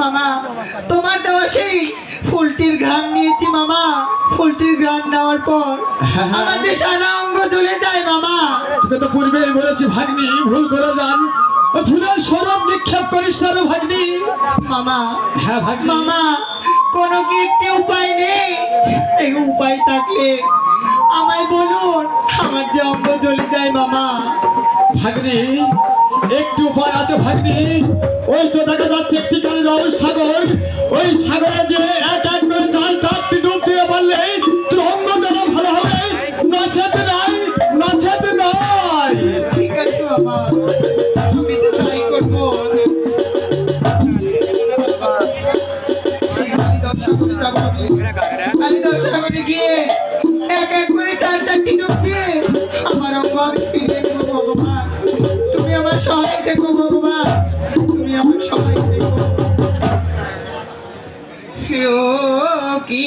মামা তোমার দেওয়া সেই ফুলটির ঘ্রাণ নিয়েছি মামা। ফুলটির ঘ্রাণ নেওয়ার পর আমাদের সারা অঙ্গ জ্বলে যায় মামা। তোকে তো পূর্বেই বলেছি ভাগ্নি, ভুল করে যান, ফুলের স্বরূপ নিক্ষেপ করিস না রে ভাগ্নি। মামা হ্যাঁ ভাগ্নি। মামা কোনো কি একটি উপায় নেই? এই উপায় থাকলে আমায় বলুন, আমার যে অঙ্গ জ্বলে যায় মামা। ভাগ্নি একটু উপায় আছে ভাগ্নি। ওই তো দেখা যাচ্ছে একটি কালীর সাগর, ওই সাগরে যে এক এক করে চাল চারটি ডুব দিয়ে পারলেই তোর অঙ্গ জ্বালা ভালো হবে। নাচাতে নাই, নাচাতে নাই। ঠিক আছে বাবা, আমি তো তাই করবো। কালীদর্শনে গিয়ে এক এক করে চার চারটি ডুব দিয়ে আমার অঙ্গ আমি ফিরে দেবো ভগবান। তুমি আমার সহায় থেকো ভগবান, তুমি আমার সহায় থেকো। কি